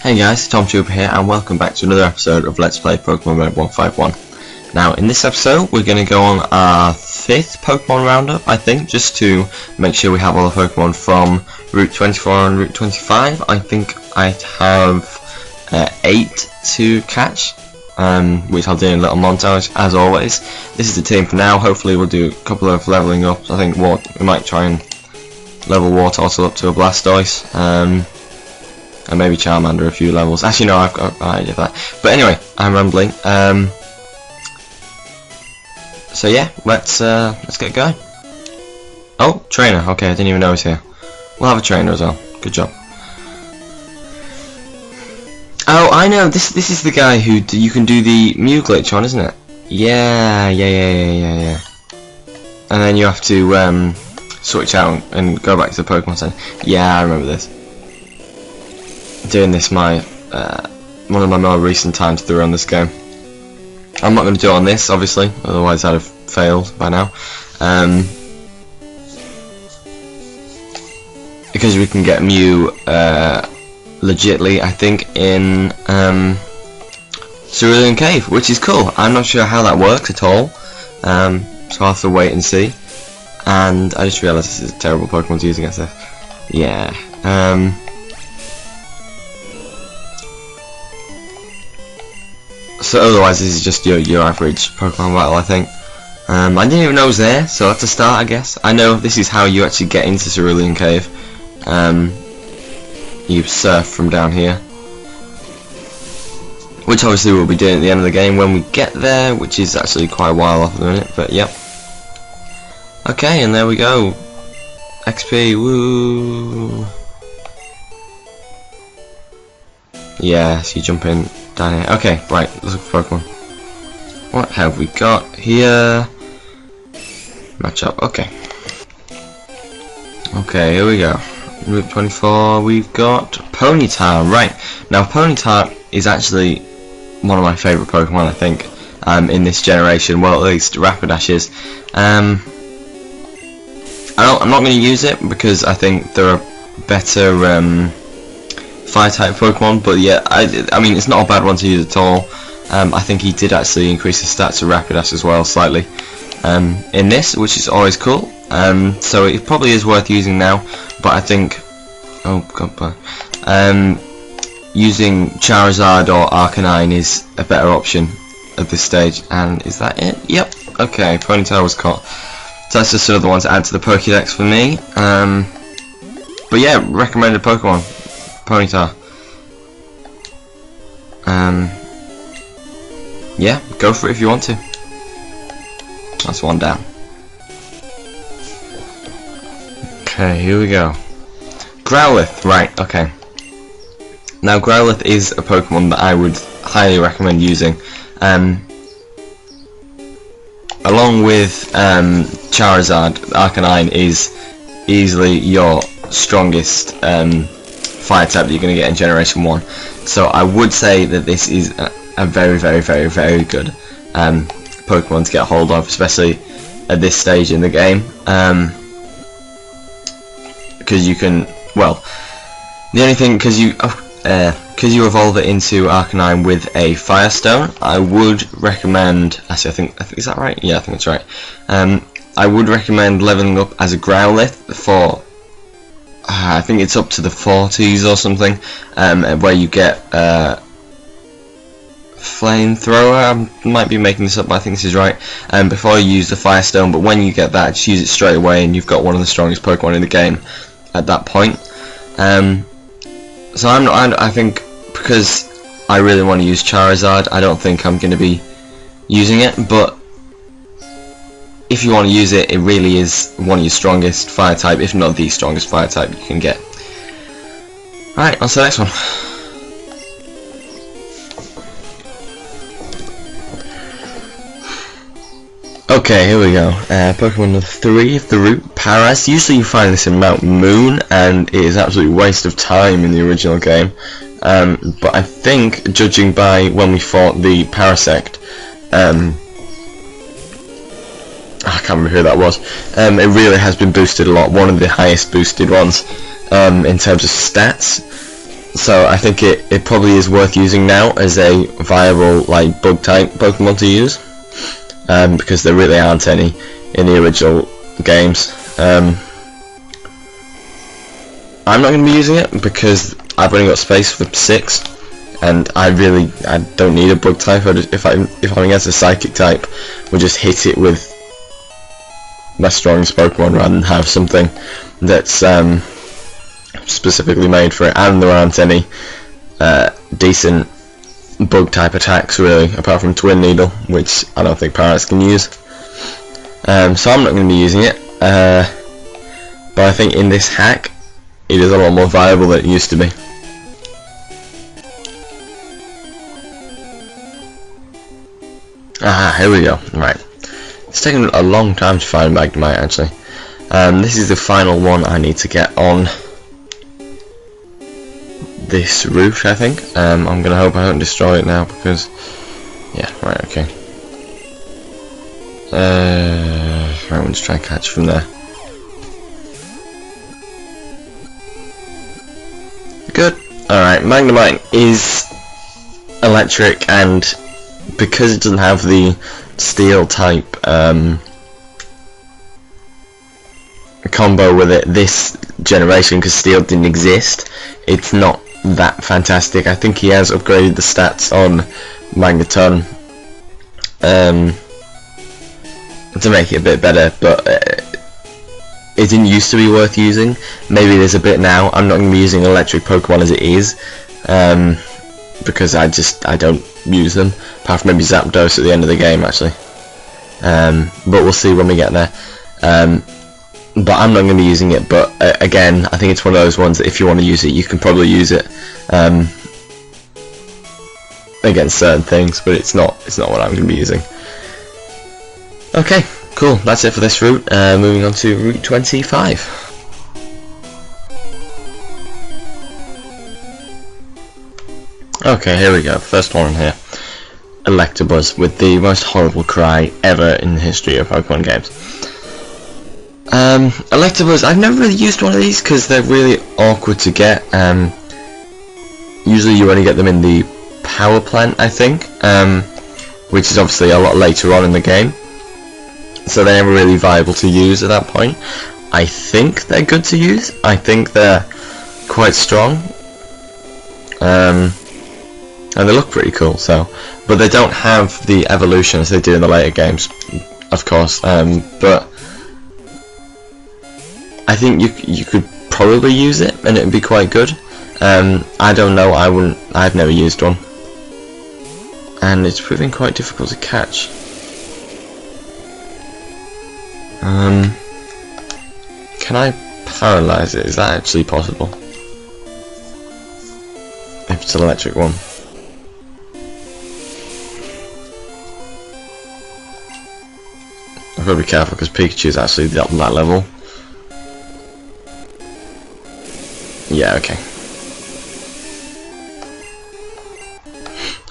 Hey guys, TheTomTrooper here, and welcome back to another episode of Let's Play Pokémon Red 151. Now, in this episode, we're going to go on our 5th Pokémon Roundup, I think, just to make sure we have all the Pokémon from Route 24 and Route 25. I think I have 8 to catch, which I'll do in a little montage, as always. This is the team for now. Hopefully we'll do a couple of leveling ups. I think we might try and level Wartortle up to a Blastoise. And maybe Charmander a few levels. Actually, no, I've got an idea of that. But anyway, I'm rambling. So yeah, let's get going. Oh, trainer. Okay, I didn't even know he was here. We'll have a trainer as well. Good job. Oh, I know. This is the guy who you can do the Mew glitch on, isn't it? Yeah. And then you have to switch out and go back to the Pokemon Center. Yeah, I remember this. Doing this one of my more recent times through on this game. I'm not going to do it on this, obviously, otherwise I'd have failed by now. Because we can get Mew legitly, I think, in Cerulean Cave, which is cool. I'm not sure how that works at all, so I'll have to wait and see. And I just realised this is a terrible Pokemon to use against this. Yeah. So otherwise this is just your average Pokemon battle, I think. I didn't even know it was there, so I'll have to start, I guess. I know this is how you actually get into Cerulean Cave. You surf from down here, which obviously we'll be doing at the end of the game when we get there, which is actually quite a while off at the minute, but yep. Okay, and there we go. XP, woo! Yeah, so you jump in down here. Okay, right, let's look for Pokemon. What have we got here? Match up, okay. Okay, here we go. Route 24, we've got Ponyta. Right, now Ponyta is actually one of my favourite Pokemon, I think, in this generation. Well, at least Rapidash is. I'm not going to use it because I think there are better fire type Pokemon, but yeah, I mean, it's not a bad one to use at all. I think he did actually increase the stats of Rapidash as well slightly in this, which is always cool. So it probably is worth using now, but I think, oh god, using Charizard or Arcanine is a better option at this stage. And is that it? Yep. Okay, Ponyta was caught. So that's just another one to add to the Pokédex for me. But yeah, recommended Pokemon, Ponyta. Yeah, go for it if you want to. That's one down. Okay, here we go. Growlithe, right, okay. Now Growlithe is a Pokemon that I would highly recommend using. Along with Charizard, Arcanine is easily your strongest fire type that you're going to get in Generation 1. So I would say that this is a very good Pokemon to get a hold of, especially at this stage in the game. Because you can, well, the only thing, because you evolve it into Arcanine with a Firestone, I would recommend, actually I think is that right? Yeah, I think that's right. I would recommend leveling up as a Growlithe for, I think it's up to the 40s or something, where you get Flamethrower. I might be making this up, but I think this is right. Before you use the Firestone, but when you get that, just use it straight away, and you've got one of the strongest Pokemon in the game at that point. So I think, because I really want to use Charizard, I don't think I'm going to be using it, but if you want to use it, it really is one of your strongest fire type, if not the strongest fire type you can get. Alright, on to the next one. Okay, here we go. Pokemon number 3 of the route, Paras. Usually you find this in Mount Moon, and it is absolutely a waste of time in the original game. But I think, judging by when we fought the Parasect, I can't remember who that was. It really has been boosted a lot. One of the highest boosted ones in terms of stats. So I think it probably is worth using now as a viable like bug type Pokemon to use, because there really aren't any in the original games. I'm not going to be using it because I've only got space for 6, and I don't need a bug type. If I'm against a psychic type, we'll just hit it with my strongest Pokemon rather than have something that's specifically made for it. And there aren't any decent bug type attacks really, apart from Twin Needle, which I don't think Paradox can use. So I'm not going to be using it, but I think in this hack it is a lot more viable than it used to be. Here we go. Right, it's taken a long time to find Magnemite actually. This is the final one I need to get on this route, I think. I'm gonna hope I don't destroy it now because, yeah, right, okay. Right, we'll just try and catch from there. Good. Alright, Magnemite is electric, and because it doesn't have the steel type combo with it this generation, because steel didn't exist, it's not that fantastic. I think he has upgraded the stats on Magneton to make it a bit better, but it didn't used to be worth using. Maybe there's a bit now. I'm not going to be using electric Pokemon as it is, because I don't use them, apart from maybe Zapdos at the end of the game actually. But we'll see when we get there. But I'm not going to be using it, but again, I think it's one of those ones that if you want to use it, you can probably use it against certain things, but it's not what I'm going to be using. Okay, cool, that's it for this route. Moving on to Route 25. Okay, here we go, first one here. Electabuzz, with the most horrible cry ever in the history of Pokemon games. Electabuzz, I've never really used one of these because they're really awkward to get. Usually you only get them in the power plant, I think, which is obviously a lot later on in the game, so they're never really viable to use at that point. I think they're good to use. I think they're quite strong, and they look pretty cool. So, but they don't have the evolution as they do in the later games, of course. But I think you could probably use it and it would be quite good. I don't know, I've never used one, and it's proving quite difficult to catch. Can I paralyze it? Is that actually possible? If it's an electric one. I've got to be careful because Pikachu is actually that level. Yeah, okay.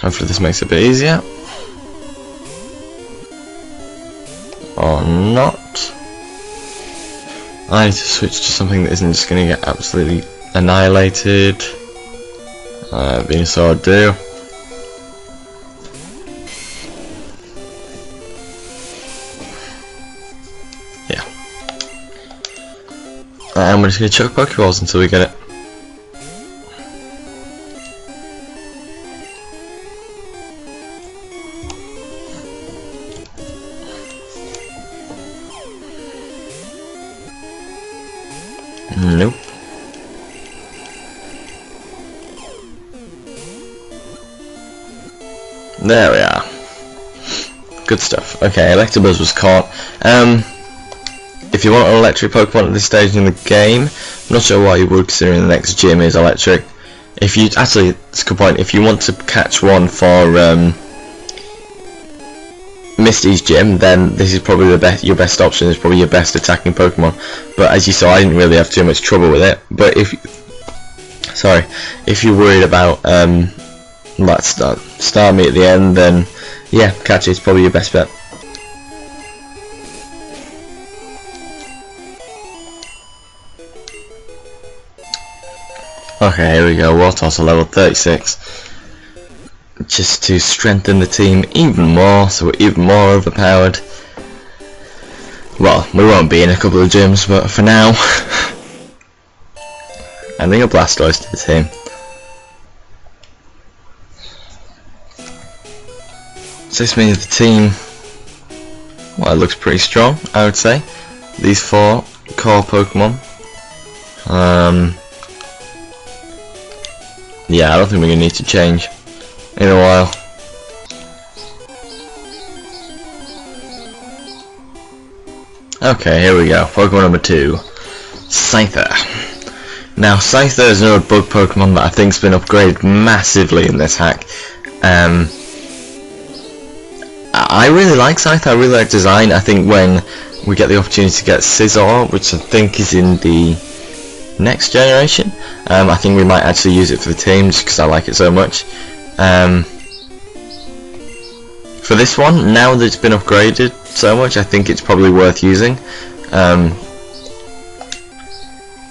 Hopefully this makes it a bit easier. Or not. I need to switch to something that isn't just going to get absolutely annihilated. Venusaur would do. Yeah. And we're just going to chuck Pokeballs until we get it. Nope. There we are. Good stuff. Okay, Electabuzz was caught. If you want an electric Pokemon at this stage in the game, I'm not sure why you would, considering the next gym is electric. If you actually, it's a good point. If you want to catch one for Misty's gym, then this is probably your best option. Is probably your best attacking Pokemon. But as you saw, I didn't really have too much trouble with it. But if you're worried about that Starmie at the end, then yeah, catch it is probably your best bet. Okay, here we go. Wartor's level 36. Just to strengthen the team even more, so we're even more overpowered. Well, we won't be in a couple of gyms, but for now, adding a Blastoise to the team. So this means the team, well, it looks pretty strong, I would say. These 4 core Pokemon. Yeah, I don't think we're going to need to change in a while. Okay, here we go. Pokemon number 2, Scyther. Now, Scyther is another bug Pokemon that I think's been upgraded massively in this hack. I really like Scyther. I really like design. I think when we get the opportunity to get Scizor, which I think is in the next generation, I think we might actually use it for the team just because I like it so much. For this one, now that it's been upgraded so much, I think it's probably worth using. I'm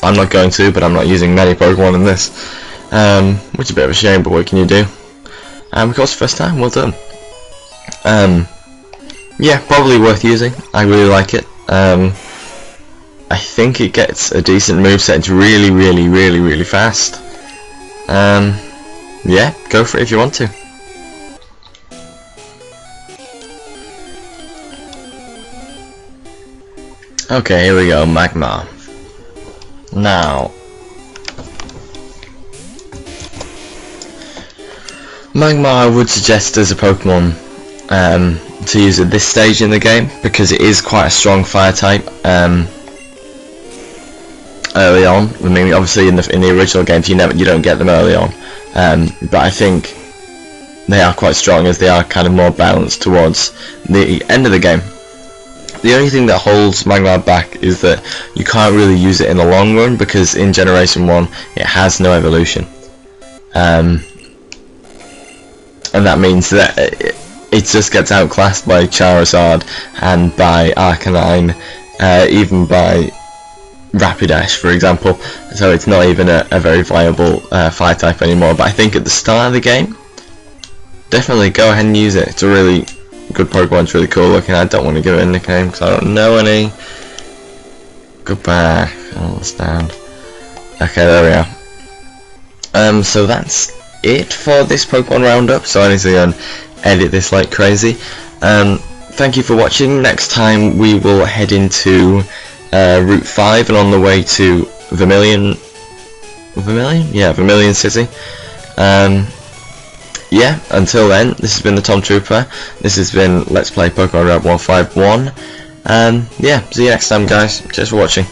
not going to, but I'm not using many Pokemon in this, which is a bit of a shame, but what can you do? Of course, first time, well done. Yeah, probably worth using. I really like it. I think it gets a decent moveset. It's really fast. Yeah, go for it if you want to. Okay, here we go, Magmar. Now, Magmar I would suggest as a Pokemon to use at this stage in the game, because it is quite a strong fire type early on. I mean, obviously in the original games you don't get them early on, but I think they are quite strong as they are kind of more balanced towards the end of the game. The only thing that holds Magmar back is that you can't really use it in the long run, because in Generation 1 it has no evolution, and that means that it just gets outclassed by Charizard and by Arcanine, even by Rapidash, for example. So it's not even a very viable fire type anymore. But I think at the start of the game, definitely go ahead and use it. It's a really good Pokemon. It's really cool looking. I don't want to give it a nickname because I don't know any. Goodbye. I don't understand. Okay, there we are. So that's it for this Pokemon Roundup. So I need to go and edit this like crazy. Thank you for watching. Next time we will head into Route 5 and on the way to Vermilion? Yeah, Vermilion City. Yeah, until then, this has been the TomTrooper. This has been Let's Play Pokémon Red 151. Yeah, see you next time, guys. Cheers for watching.